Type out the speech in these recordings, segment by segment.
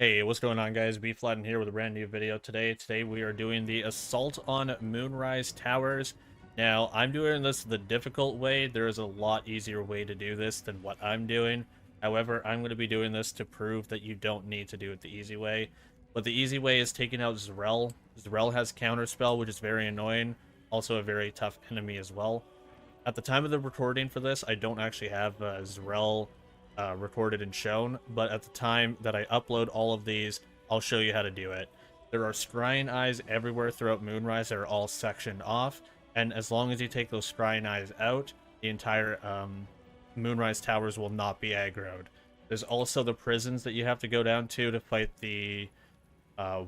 Hey, what's going on, guys? Bflattened here with a brand new video today. Today we are doing the assault on Moonrise Towers. Now, I'm doing this the difficult way. There is a lot easier way to do this than what I'm doing. However, I'm going to be doing this to prove that you don't need to do it the easy way. But the easy way is taking out Zrell. Zrell has counterspell, which is very annoying. Also a very tough enemy as well. At the time of the recording for this, I don't actually have Zrell recorded and shown, but at the time that I upload all of these, I'll show you how to do it. There are scrying eyes everywhere throughout Moonrise that are all sectioned off, and as long as you take those scrying eyes out, the entire Moonrise towers will not be aggroed. There's also the prisons that you have to go down to fight the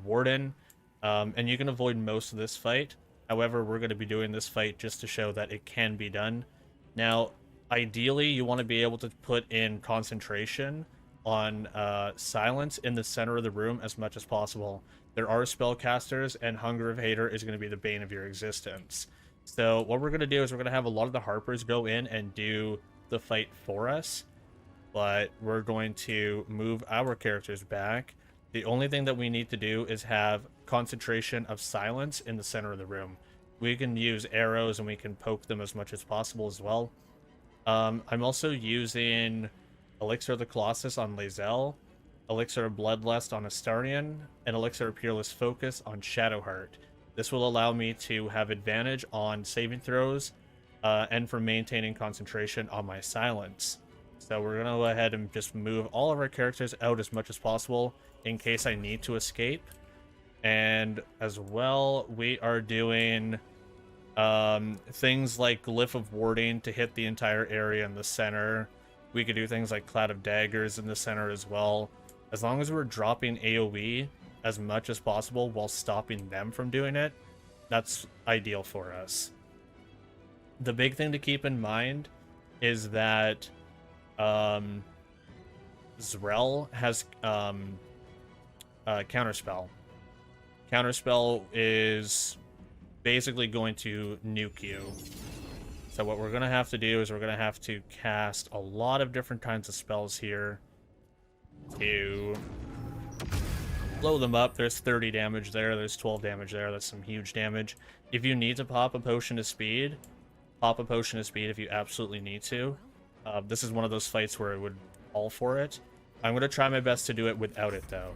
warden, and you can avoid most of this fight. However, we're going to be doing this fight just to show that it can be done. Now, ideally, you want to be able to put in concentration on silence in the center of the room as much as possible. There are spellcasters, and Hunger of Hater is going to be the bane of your existence. So what we're going to do is we're going to have a lot of the Harpers go in and do the fight for us, but we're going to move our characters back. The only thing that we need to do is have concentration of silence in the center of the room. We can use arrows and we can poke them as much as possible as well. I'm also using Elixir of the Colossus on Zrell, Elixir of Bloodlust on Astarion, and Elixir of Peerless Focus on Shadowheart. This will allow me to have advantage on saving throws and for maintaining concentration on my silence. So we're going to go ahead and just move all of our characters out as much as possible in case I need to escape. And as well, we are doing things like Glyph of Warding to hit the entire area in the center. We could do things like Cloud of Daggers in the center as well. As long as we're dropping AoE as much as possible while stopping them from doing it, that's ideal for us. The big thing to keep in mind is that Zrell has Counterspell. Counterspell is basically going to nuke you. So what we're going to have to do is we're going to have to cast a lot of different kinds of spells here to blow them up. There's 30 damage there. There's 12 damage there. That's some huge damage. If you need to pop a potion of speed, pop a potion of speed if you absolutely need to. This is one of those fights where I would fall for it. I'm going to try my best to do it without it, though.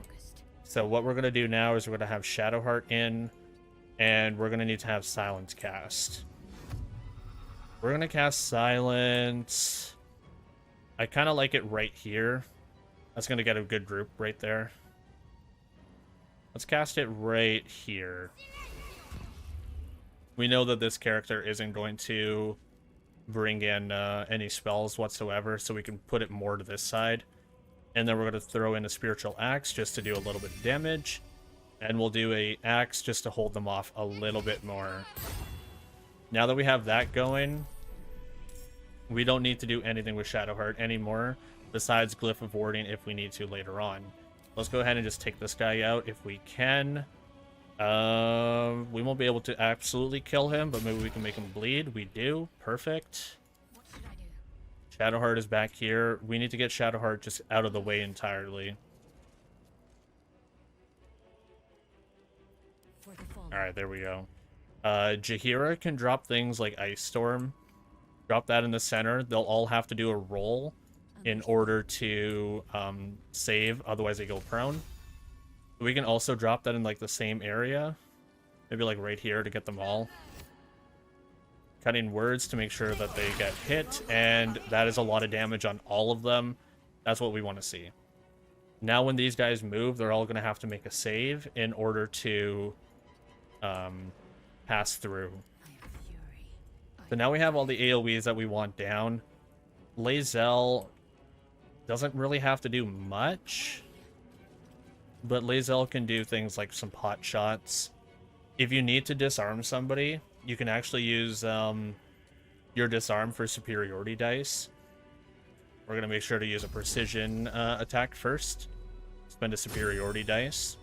So what we're going to do now is we're going to have Shadowheart in, and we're going to need to have Silence cast. We're going to cast Silence. I kind of like it right here. That's going to get a good group right there. Let's cast it right here. We know that this character isn't going to bring in any spells whatsoever, so we can put it more to this side. And then we're going to throw in a Spiritual Axe just to do a little bit of damage. And we'll do a Axe just to hold them off a little bit more. Now that we have that going, we don't need to do anything with Shadowheart anymore, besides Glyph of Warding if we need to later on. Let's go ahead and just take this guy out if we can. We won't be able to absolutely kill him, but maybe we can make him bleed. We do. Perfect. Shadowheart is back here. We need to get Shadowheart just out of the way entirely. Alright, there we go. Jaheira can drop things like Ice Storm. Drop that in the center. They'll all have to do a roll in order to save, otherwise they go prone. We can also drop that in like the same area. Maybe like right here to get them all. Cutting words to make sure that they get hit, and that is a lot of damage on all of them. That's what we want to see. Now when these guys move, they're all going to have to make a save in order to pass through. So now we have all the AoEs that we want down. Zrell doesn't really have to do much, but Zrell can do things like some pot shots. If you need to disarm somebody, you can actually use your disarm for superiority dice. We're going to make sure to use a precision attack first. Spend a superiority dice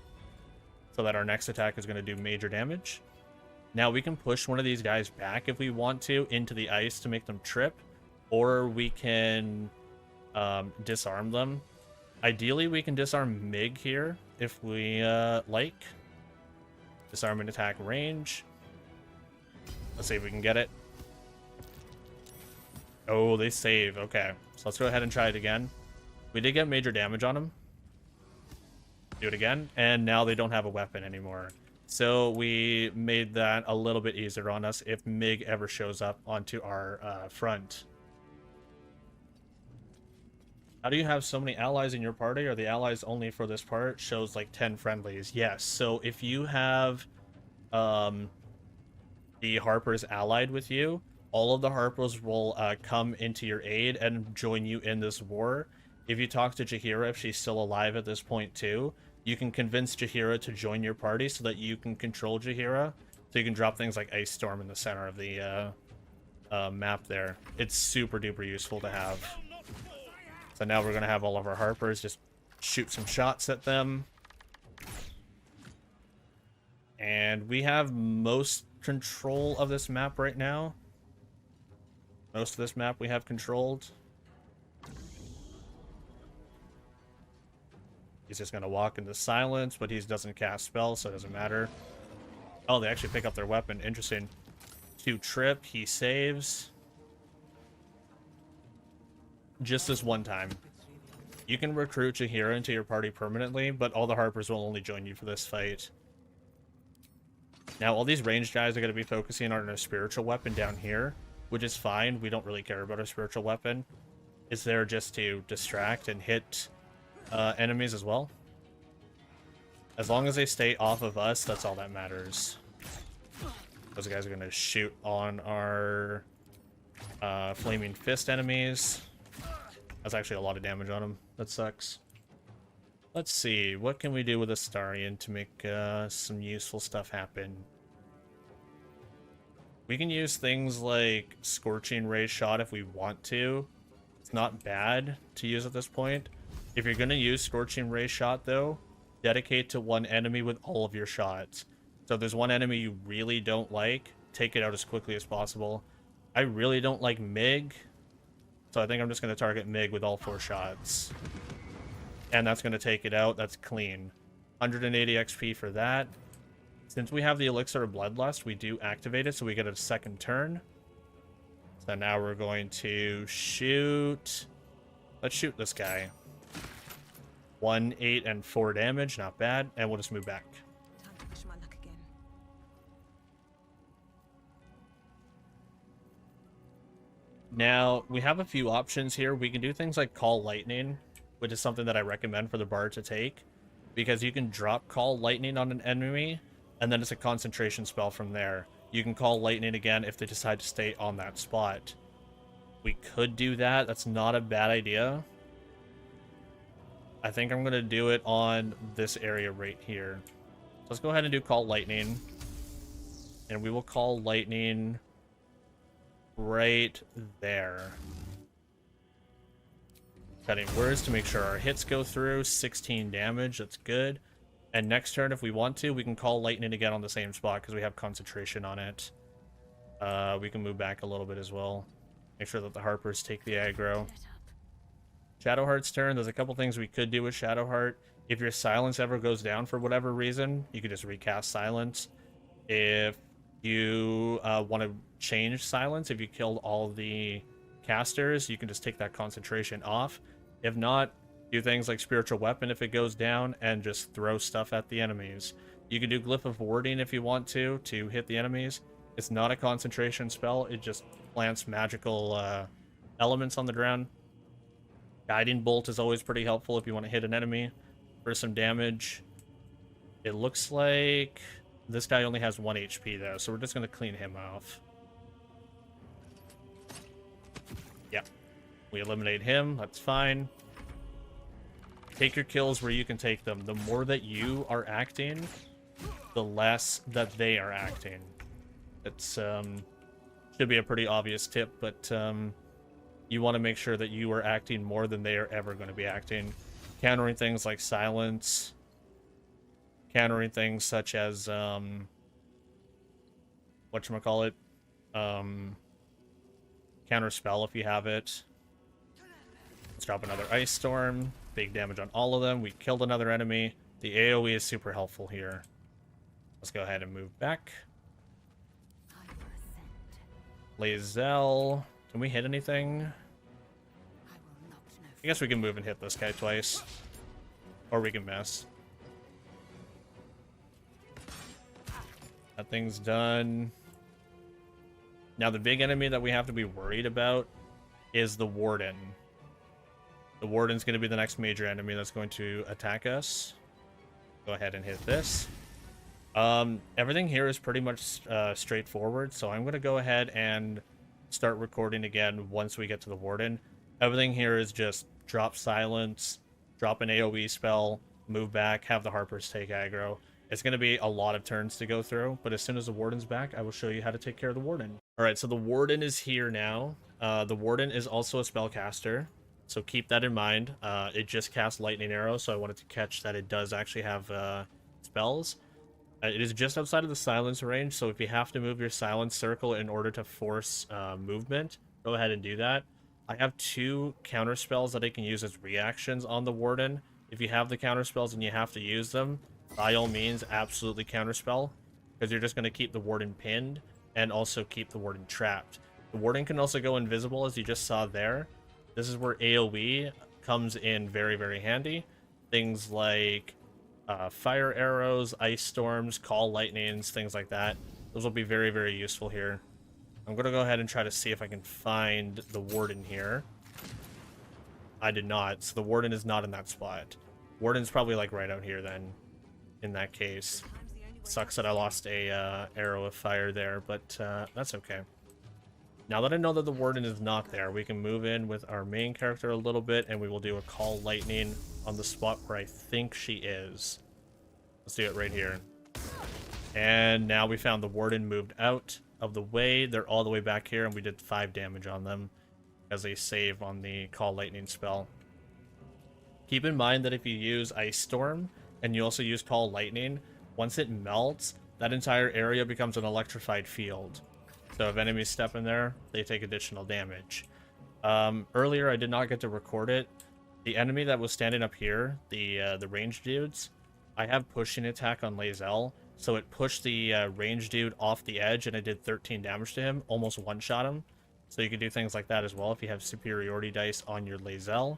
so that our next attack is going to do major damage. Now we can push one of these guys back if we want to into the ice to make them trip, or we can disarm them. Ideally, we can disarm Mig here if we like. Disarm and attack range. Let's see if we can get it. Oh, they save. Okay, so let's go ahead and try it again. We did get major damage on them. Do it again, and now they don't have a weapon anymore. So we made that a little bit easier on us if Mig ever shows up onto our front. How do you have so many allies in your party? Are the allies only for this part? Shows like 10 friendlies. Yes, so if you have the Harpers allied with you, all of the Harpers will come into your aid and join you in this war. If you talk to Jaheira, if she's still alive at this point too, you can convince Jaheira to join your party so that you can control Jaheira. So you can drop things like Ice Storm in the center of the map there. It's super duper useful to have. So now we're going to have all of our Harpers just shoot some shots at them. And we have most control of this map right now. Most of this map we have controlled. He's just going to walk into silence, but he doesn't cast spells, so it doesn't matter. Oh, they actually pick up their weapon. Interesting. 2 trip, he saves. Just this one time. You can recruit Jaheira into your party permanently, but all the Harpers will only join you for this fight. Now, all these ranged guys are going to be focusing on a spiritual weapon down here, which is fine. We don't really care about a spiritual weapon. It's there just to distract and hit enemies as well. As long as they stay off of us, that's all that matters. Those guys are going to shoot on our Flaming Fist enemies. That's actually a lot of damage on them. That sucks. Let's see. What can we do with Astarion to make some useful stuff happen? We can use things like Scorching Ray Shot if we want to. It's not bad to use at this point. If you're going to use Scorching Ray Shot, though, dedicate to one enemy with all of your shots. So if there's one enemy you really don't like, take it out as quickly as possible. I really don't like Mig, so I think I'm just going to target Mig with all 4 shots. And that's going to take it out. That's clean. 180 XP for that. Since we have the Elixir of Bloodlust, we do activate it, so we get a second turn. So now we're going to shoot... Let's shoot this guy. 1, 8, and 4 damage. Not bad. And we'll just move back. Now, we have a few options here. We can do things like Call Lightning, which is something that I recommend for the Bard to take, because you can drop Call Lightning on an enemy, and then it's a concentration spell from there. You can Call Lightning again if they decide to stay on that spot. We could do that. That's not a bad idea. I think I'm going to do it on this area right here. So let's go ahead and do Call Lightning. And we will Call Lightning right there. Cutting words to make sure our hits go through. 16 damage, that's good. And next turn, if we want to, we can Call Lightning again on the same spot because we have concentration on it. We can move back a little bit as well. Make sure that the Harpers take the aggro. Shadowheart's turn. There's a couple things we could do with Shadowheart. If your silence ever goes down for whatever reason, you could just recast silence. If you want to change silence, if you killed all the casters, you can just take that concentration off. If not, do things like Spiritual Weapon if it goes down, and just throw stuff at the enemies. You can do Glyph of Warding if you want to hit the enemies. It's not a concentration spell, it just plants magical elements on the ground. Guiding Bolt is always pretty helpful if you want to hit an enemy for some damage. It looks like this guy only has 1 HP though, so we're just going to clean him off. Yeah, we eliminate him, that's fine. Take your kills where you can take them. The more that you are acting, the less that they are acting. It's should be a pretty obvious tip, but you want to make sure that you are acting more than they are ever going to be acting. Countering things like silence. Countering things such as whatchamacallit? Counter spell if you have it. Let's drop another Ice Storm. big damage on all of them. We killed another enemy. The AoE is super helpful here. Let's go ahead and move back. Zrell. Can we hit anything? I guess we can move and hit this guy twice. Or we can miss. That thing's done. Now the big enemy that we have to be worried about is the warden. The warden's going to be the next major enemy that's going to attack us. Go ahead and hit this. Everything here is pretty much straightforward, so I'm going to go ahead and start recording again once we get to the warden. Everything here is just drop silence, drop an AoE spell, move back, have the Harpers take aggro. It's going to be a lot of turns to go through, but as soon as the warden's back, I will show you how to take care of the warden. Alright, so the warden is here now. The warden is also a spellcaster, so keep that in mind. It just casts lightning arrow, so I wanted to catch that it does actually have spells. It is just outside of the silence range, so if you have to move your silence circle in order to force movement, go ahead and do that. I have 2 counter spells that I can use as reactions on the warden. If you have the counter spells and you have to use them, by all means, absolutely counterspell, because you're just going to keep the warden pinned and also keep the warden trapped. The warden can also go invisible, as you just saw there. This is where AoE comes in very, very handy. Things like fire arrows, ice storms, call lightnings, things like that. Those will be very, very useful here. I'm going to go ahead and try to see if I can find the warden here. I did not, so the warden is not in that spot. Warden's probably like right out here then. In that case, sucks that I lost a arrow of fire there, but that's okay. Now that I know that the warden is not there, we can move in with our main character a little bit, and we will do a call lightning on the spot where I think she is. Let's do it right here. And now we found the warden moved out of the way. They're all the way back here, and we did 5 damage on them as a save on the call lightning spell. Keep in mind that if you use Ice Storm, and you also use Call Lightning, once it melts, that entire area becomes an electrified field. So if enemies step in there, they take additional damage. Earlier, I did not get to record it. The enemy that was standing up here, the ranged dudes, I have pushing attack on Zrell, so it pushed the ranged dude off the edge, and I did 13 damage to him, almost one-shot him. So you can do things like that as well if you have superiority dice on your Zrell.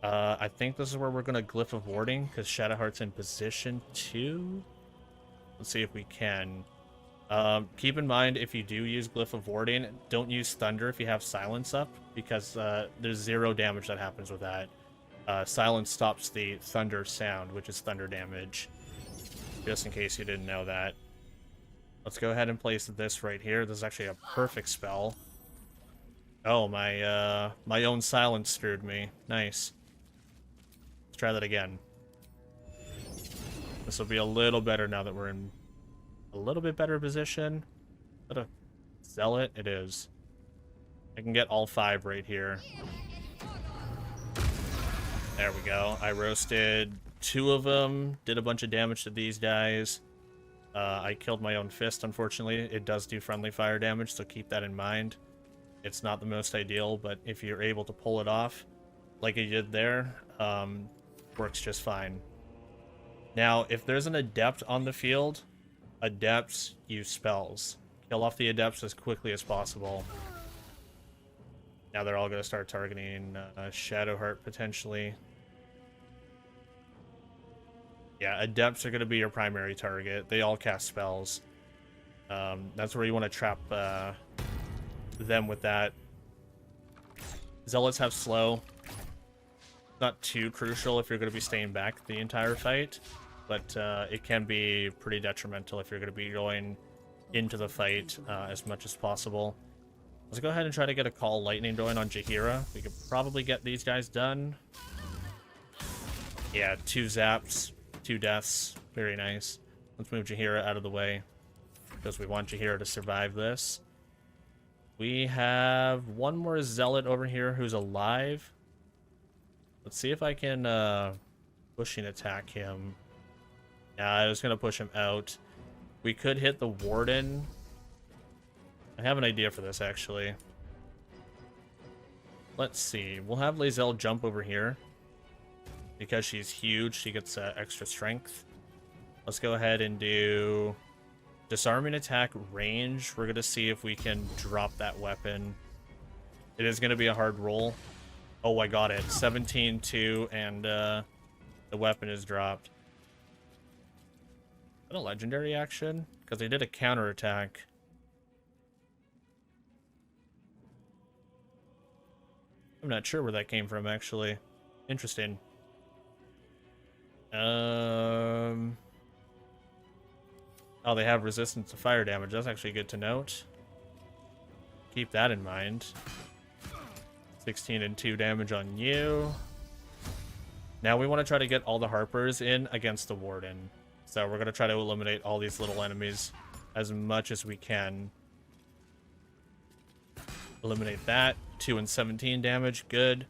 I think this is where we're going to Glyph of Warding, because Shadowheart's in position 2. Let's see if we can. Keep in mind, if you do use Glyph of Warding, don't use Thunder if you have Silence up, because there's 0 damage that happens with that. Silence stops the Thunder sound, which is Thunder damage, just in case you didn't know that. Let's go ahead and place this right here. This is actually a perfect spell. Oh, my own Silence screwed me. Nice. Let's try that again. This will be a little better now that we're in a little bit better position. Is that a zealot? It is. I can get all 5 right here. There we go. I roasted 2 of them. Did a bunch of damage to these guys. I killed my own fist, unfortunately. It does do friendly fire damage, so keep that in mind. It's not the most ideal, but if you're able to pull it off, like you did there, works just fine. Now, if there's an adept on the field, adepts use spells. Kill off the adepts as quickly as possible. Now they're all going to start targeting Shadowheart, potentially. Yeah, adepts are going to be your primary target. They all cast spells. That's where you want to trap them with that. Zealots have slow. Not too crucial if you're going to be staying back the entire fight, but it can be pretty detrimental if you're going to be going into the fight as much as possible. Let's go ahead and try to get a call lightning going on Jaheira. We could probably get these guys done. Yeah, 2 zaps, 2 deaths. Very nice. Let's move Jaheira out of the way, because we want Jaheira to survive this. We have 1 more zealot over here who's alive. Let's see if I can pushing attack him. Yeah, I was going to push him out. We could hit the warden. I have an idea for this, actually. Let's see. We'll have Zrell jump over here. Because she's huge, she gets extra strength. Let's go ahead and do disarming attack range. We're going to see if we can drop that weapon. It is going to be a hard roll. Oh, I got it. 17-2, and the weapon is dropped. Is that a legendary action? Because they did a counterattack. I'm not sure where that came from, actually. Interesting. Oh, they have resistance to fire damage. That's actually good to note. Keep that in mind. 16-2 damage on you. Now we want to try to get all the Harpers in against the Warden. So we're going to try to eliminate all these little enemies as much as we can. Eliminate that. 2 and 17 damage. Good.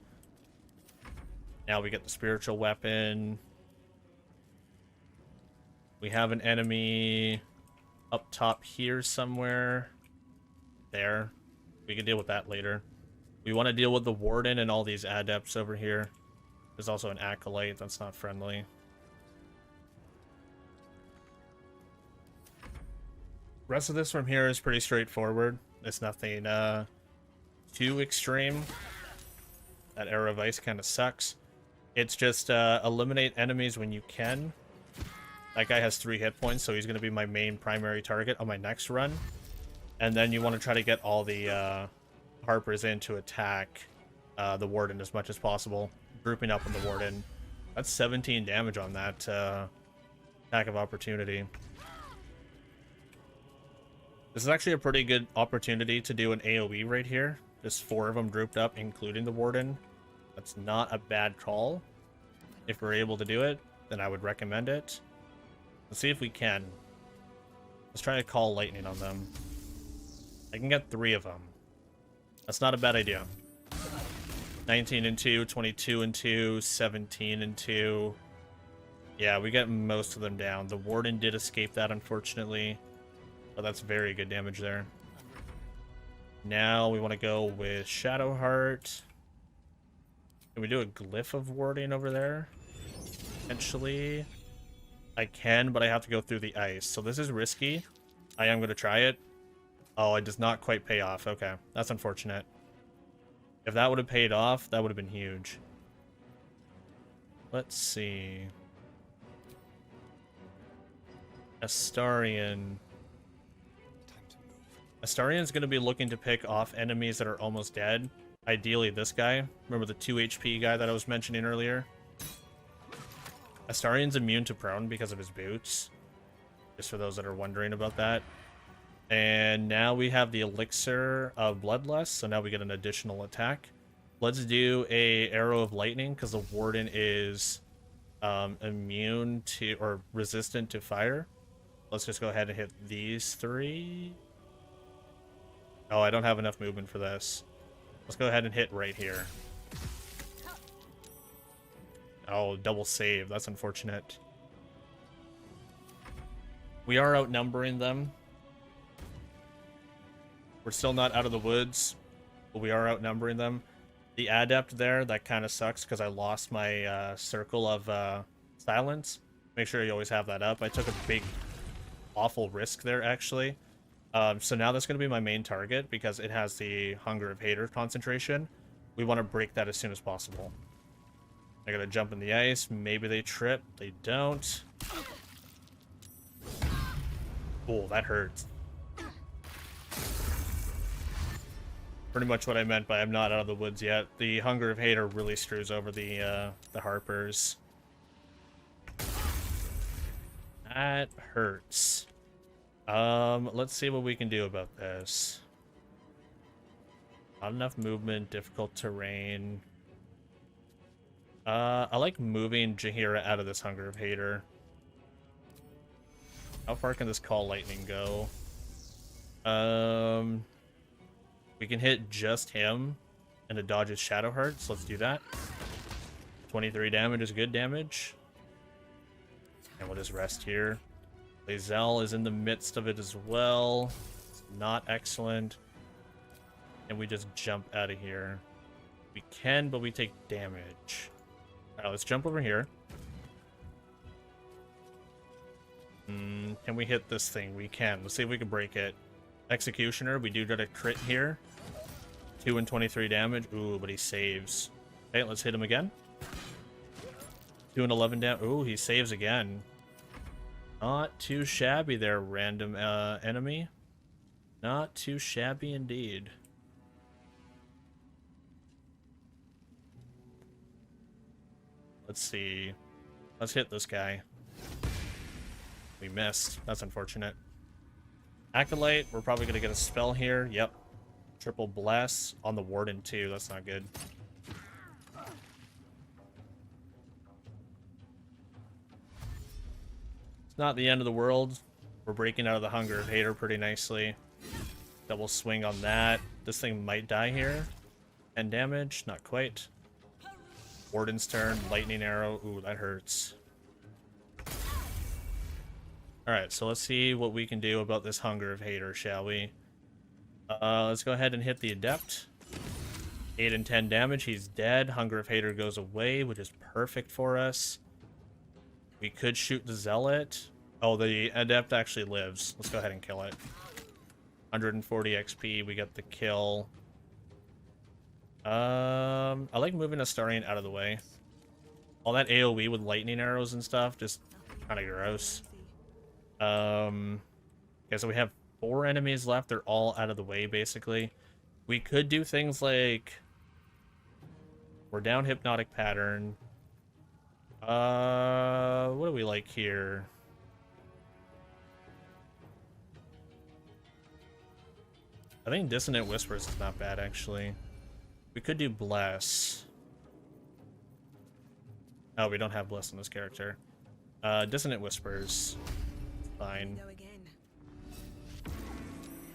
Now we get the spiritual weapon. We have an enemy up top here somewhere. There. We can deal with that later. We want to deal with the Warden and all these adepts over here. There's also an acolyte that's not friendly. Rest of this from here is pretty straightforward. There's nothing too extreme. That Arrow of Ice kind of sucks. It's just eliminate enemies when you can. That guy has 3 hit points, so he's going to be my main primary target on my next run. And then you want to try to get all the Harpers in to attack the Warden as much as possible. Grouping up on the Warden. That's 17 damage on that attack of opportunity. This is actually a pretty good opportunity to do an AoE right here. Just 4 of them grouped up, including the Warden. That's not a bad call. If we're able to do it, then I would recommend it. Let's see if we can. Let's try to call lightning on them. I can get 3 of them. That's not a bad idea. 19-2, 22-2, 17-2. Yeah, we get most of them down. The Warden did escape that, unfortunately. But that's very good damage there. Now we want to go with Shadowheart. Can we do a Glyph of Warding over there? Potentially. I can, but I have to go through the ice. So this is risky. I am going to try it. Oh, it does not quite pay off. Okay, that's unfortunate. If that would have paid off, that would have been huge. Let's see. Astarion. Astarian's going to be looking to pick off enemies that are almost dead. Ideally this guy. Remember the 2 HP guy that I was mentioning earlier? Astarion's immune to prone because of his boots. Just for those that are wondering about that. And now we have the Elixir of Bloodlust, so now we get an additional attack. Let's do a Arrow of Lightning, because the Warden is immune to, or resistant to fire. Let's just go ahead and hit these 3. Oh, I don't have enough movement for this. Let's go ahead and hit right here. Oh, double save. That's unfortunate. We are outnumbering them. We're still not out of the woods, but we are outnumbering them. The Adept there, that kind of sucks because I lost my Circle of Silence. Make sure you always have that up. I took a big, awful risk there, actually. So now that's going to be my main target because it has the Hunger of Hater concentration. We want to break that as soon as possible. I gotta jump in the ice. Maybe they trip. They don't. Oh, that hurts. Pretty much what I meant by I'm not out of the woods yet. The Hunger of Hater really screws over the Harpers. That hurts. Let's see what we can do about this. Not enough movement, difficult terrain. I like moving Jaheira out of this Hunger of Hater. How far can this Call Lightning go? We can hit just him, and it dodges Shadowheart, so let's do that. 23 damage is good damage. And we'll just rest here. Zrell is in the midst of it as well. It's not excellent. And we just jump out of here. We can, but we take damage. Alright, let's jump over here. Can we hit this thing? We can. Let's see if we can break it. Executioner, we do get a crit here. 2 and 23 damage. Ooh, but he saves. Okay, let's hit him again. 2 and 11 damage. Ooh, he saves again. Not too shabby there, random enemy. Not too shabby indeed. Let's see. Let's hit this guy. We missed. That's unfortunate. Acolyte, we're probably going to get a spell here. Yep. Triple bless on the warden too. That's not good. It's not the end of the world. We're breaking out of the Hunger of Hater pretty nicely. Double swing on that. This thing might die here. 10 damage. Not quite. Warden's turn. Lightning arrow. Ooh, that hurts. Alright, so let's see what we can do about this Hunger of Hater, shall we? Let's go ahead and hit the Adept. 8 and 10 damage. He's dead. Hunger of Hater goes away, which is perfect for us. We could shoot the Zealot. Oh, the Adept actually lives. Let's go ahead and kill it. 140 XP. We got the kill. I like moving Astarion out of the way. All that AoE with lightning arrows and stuff, just kind of gross. Okay, so we have 4 enemies left. They're all out of the way, basically. We could do things like... We're down Hypnotic Pattern. What do we like here? I think Dissonant Whispers is not bad, actually. We could do Bless. Oh, we don't have Bless in this character. Dissonant Whispers. Fine.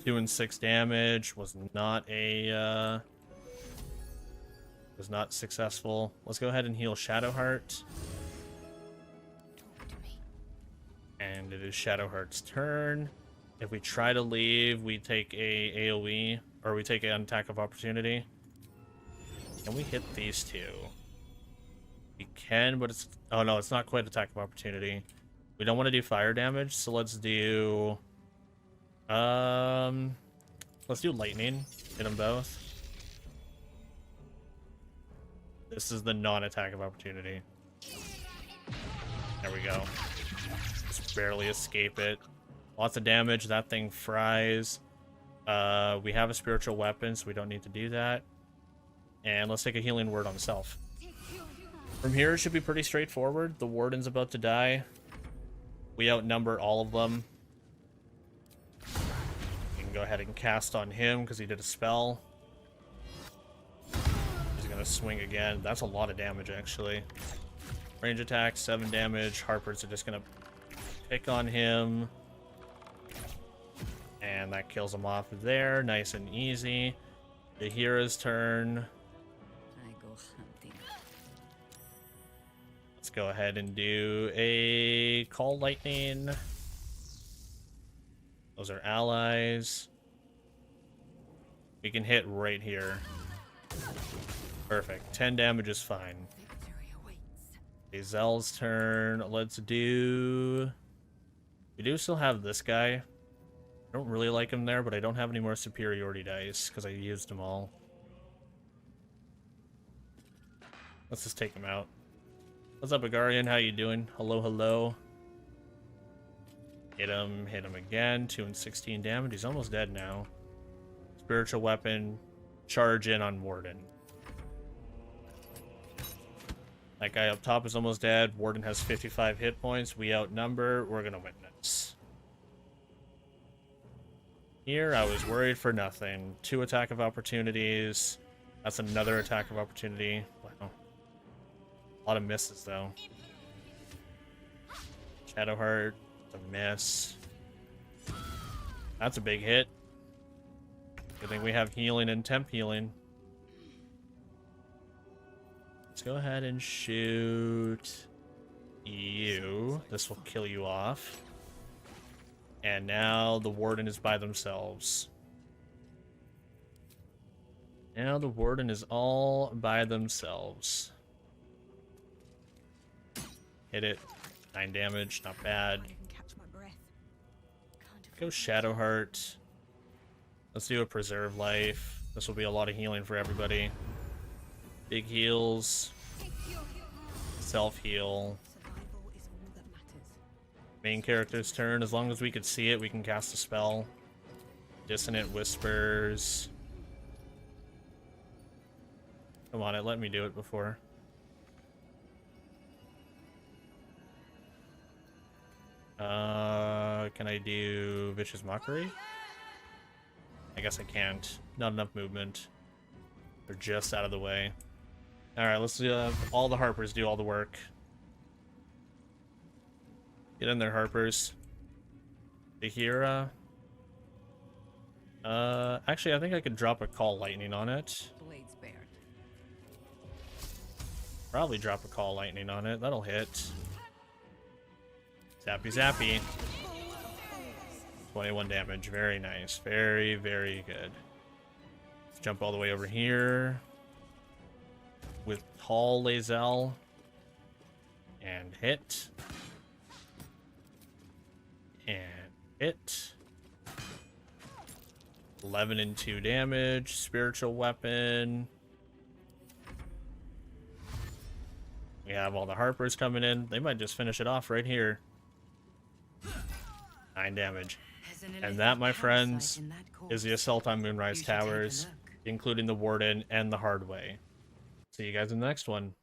2 and 6 damage was not a was not successful. Let's go ahead and heal Shadowheart. And it is Shadowheart's turn. If we try to leave, we take a AoE, or we take an attack of opportunity. Can we hit these two? We can, but it's... Oh no, it's not quite attack of opportunity. We don't want to do fire damage, so let's do... Let's do lightning. Hit them both. This is the non-attack of opportunity. There we go. Just barely escape it. Lots of damage. That thing fries. We have a spiritual weapon, so we don't need to do that. And let's take a healing word on self. From here, it should be pretty straightforward. The warden's about to die. We outnumber all of them. We can go ahead and cast on him because he did a spell. He's going to swing again. That's a lot of damage, actually. Range attack, 7 damage. Harpers are just going to pick on him. And that kills him off there. Nice and easy. Dahira's turn. I go hunting. Let's go ahead and do a Call Lightning. Those are allies. We can hit right here. Perfect. 10 damage is fine. Zrell's turn. Let's do... We do still have this guy. I don't really like him there, but I don't have any more superiority dice because I used them all. Let's just take him out. What's up, Agarian? How you doing? Hello, hello. Hit him again. 2 and 16 damage. He's almost dead now. Spiritual weapon. Charge in on Warden. That guy up top is almost dead. Warden has 55 hit points. We outnumber. We're gonna win this. Here, I was worried for nothing. 2 attack of opportunities. That's another attack of opportunity. Wow. A lot of misses, though. Shadowheart. A miss. That's a big hit. Good thing we have healing and temp healing. Let's go ahead and shoot you. This will kill you off. And now the warden is by themselves. Now the warden is all by themselves. Hit it. 9 damage, not bad. Can't even catch my breath. Go Shadowheart. Let's do a Preserve Life. This will be a lot of healing for everybody. Big heals. Self-heal. Survival is all that matters. Main character's turn. As long as we can see it, we can cast a spell. Dissonant Whispers. Come on, it let me do it before. Can I do Vicious Mockery? I guess I can't. Not enough movement. They're just out of the way. Alright, let's do all the Harpers do all the work. Get in there, Harpers. Bahira. Actually, I think I could drop a Call Lightning on it. Blades bared. Probably drop a Call Lightning on it. That'll hit. Zappy zappy. 21 damage. Very nice. Very, very good. Let's jump all the way over here. With Tall Lae'zel. And hit. And hit. 11 and 2 damage. Spiritual Weapon. We have all the Harpers coming in. They might just finish it off right here. 9 damage. And that, my friends, is the assault on Moonrise Towers, including the Warden and the Hard Way. See you guys in the next one.